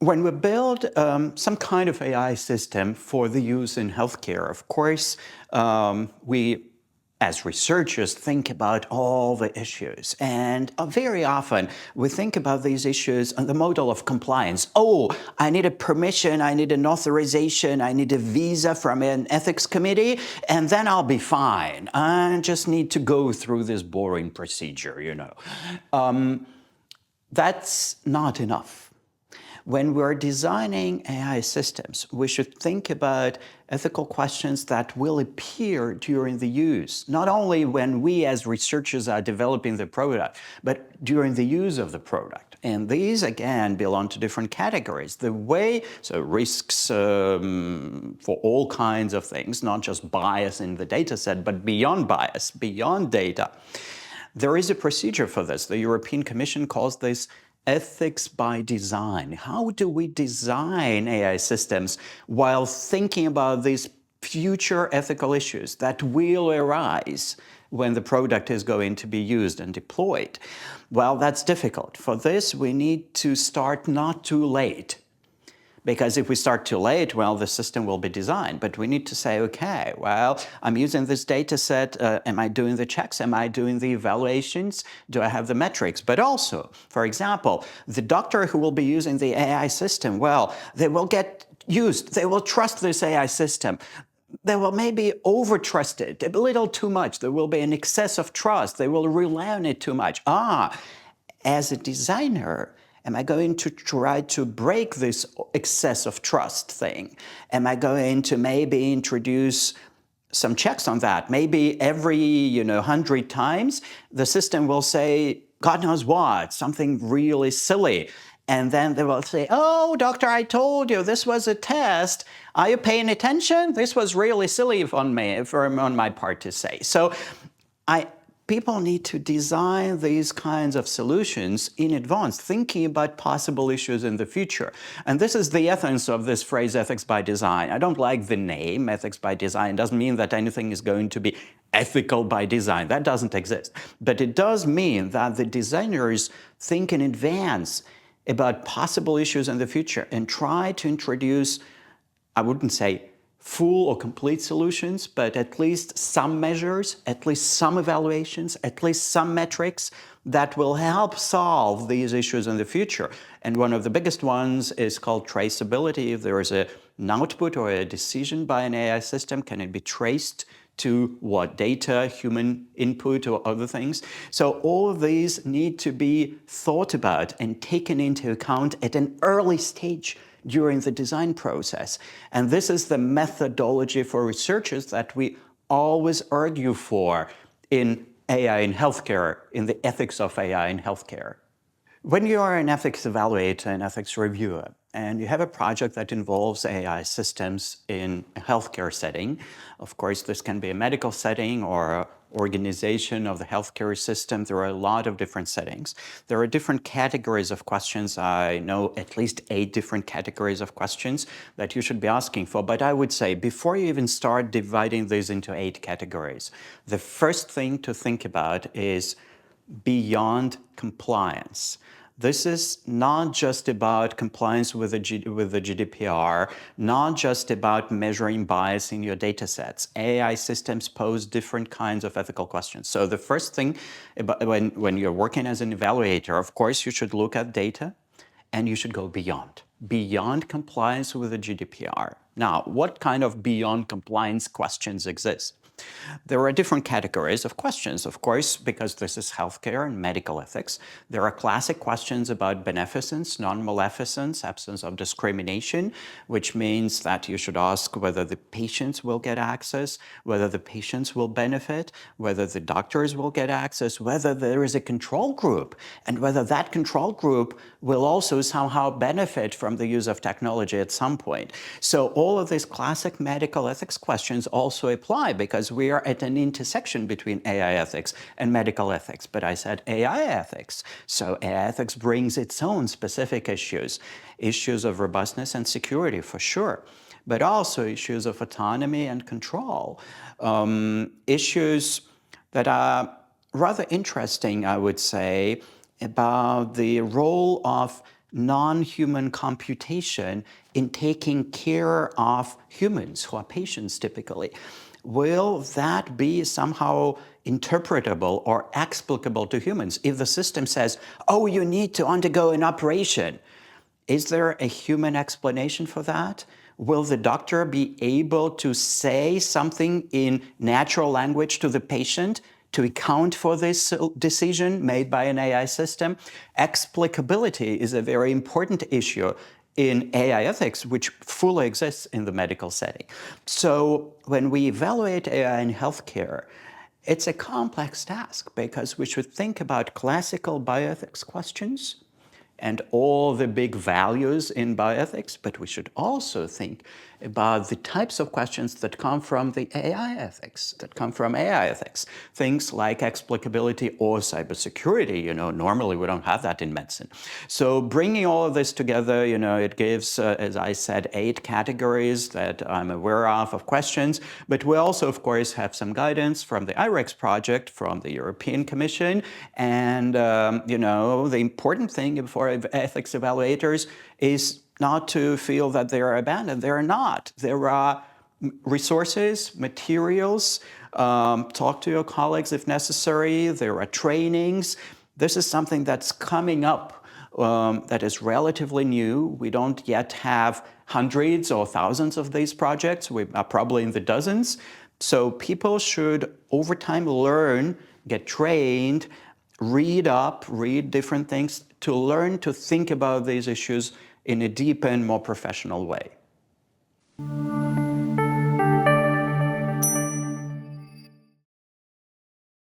When we build some kind of AI system for the use in healthcare, of course, we as researchers think about all the issues. And very often we think about these issues on the model of compliance. Oh, I need a permission, I need an authorization, I need a visa from an ethics committee, and then I'll be fine. I just need to go through this boring procedure, you know. That's not enough. When we're designing AI systems, we should think about ethical questions that will appear during the use, not only when we as researchers are developing the product, but during the use of the product. And these, again, belong to different categories. The way, so risks for all kinds of things, not just bias in the data set, but beyond bias, beyond data. There is a procedure for this. The European Commission calls this ethics by design. How do we design AI systems while thinking about these future ethical issues that will arise when the product is going to be used and deployed? Well, that's difficult. For this, we need to start not too late. Because if we start too late, well, the system will be designed. But we need to say, okay, well, I'm using this data set. Am I doing the checks? Am I doing the evaluations? Do I have the metrics? But also, for example, the doctor who will be using the AI system, well, they will get used. They will trust this AI system. They will maybe over-trust it a little too much. There will be an excess of trust. They will rely on it too much. As a designer, am I going to try to break this excess of trust thing? Am I going to maybe introduce some checks on that? Maybe every 100 times, the system will say, God knows what, something really silly. And then they will say, oh, doctor, I told you, this was a test. Are you paying attention? This was really silly on my part to say. So people need to design these kinds of solutions in advance, thinking about possible issues in the future. And this is the essence of this phrase, ethics by design. I don't like the name, ethics by design. It doesn't mean that anything is going to be ethical by design. That doesn't exist. But it does mean that the designers think in advance about possible issues in the future and try to introduce, I wouldn't say full or complete solutions, but at least some measures, at least some evaluations, at least some metrics that will help solve these issues in the future. And one of the biggest ones is called traceability. If there is an output or a decision by an AI system, can it be traced to what data, human input, or other things? So all of these need to be thought about and taken into account at an early stage during the design process. And this is the methodology for researchers that we always argue for in AI in healthcare, in the ethics of AI in healthcare. When you are an ethics evaluator, an ethics reviewer, and you have a project that involves AI systems in a healthcare setting, of course, this can be a medical setting or organization of the healthcare system. There are a lot of different settings. There are different categories of questions. I know at least 8 different categories of questions that you should be asking for. But I would say, before you even start dividing these into 8 categories, the first thing to think about is beyond compliance. This is not just about compliance with the GDPR, not just about measuring bias in your data sets. AI systems pose different kinds of ethical questions. So the first thing, when you're working as an evaluator, of course, you should look at data and you should go beyond compliance with the GDPR. Now, what kind of beyond compliance questions exist? There are different categories of questions, of course, because this is healthcare and medical ethics. There are classic questions about beneficence, non-maleficence, absence of discrimination, which means that you should ask whether the patients will get access, whether the patients will benefit, whether the doctors will get access, whether there is a control group, and whether that control group will also somehow benefit from the use of technology at some point. So all of these classic medical ethics questions also apply, because we are at an intersection between AI ethics and medical ethics. But I said AI ethics. So AI ethics brings its own specific issues of robustness and security for sure, but also issues of autonomy and control, issues that are rather interesting, I would say, about the role of non-human computation in taking care of humans who are patients typically. Will that be somehow interpretable or explicable to humans? If the system says, oh, you need to undergo an operation, is there a human explanation for that? Will the doctor be able to say something in natural language to the patient to account for this decision made by an AI system? Explicability is a very important issue in AI ethics, which fully exists in the medical setting. So when we evaluate AI in healthcare, it's a complex task because we should think about classical bioethics questions and all the big values in bioethics, but we should also think about the types of questions that come from the AI ethics, that come from AI ethics. Things like explicability or cybersecurity, normally we don't have that in medicine. So bringing all of this together, it gives, as I said, 8 categories that I'm aware of questions, but we also, of course, have some guidance from the irecs project, from the European Commission, and, the important thing for ethics evaluators is not to feel that they are abandoned. They're not. There are resources, materials, talk to your colleagues if necessary. There are trainings. This is something that's coming up that is relatively new. We don't yet have hundreds or thousands of these projects. We are probably in the dozens. So people should, over time, learn, get trained, read different things to learn to think about these issues in a deep and more professional way.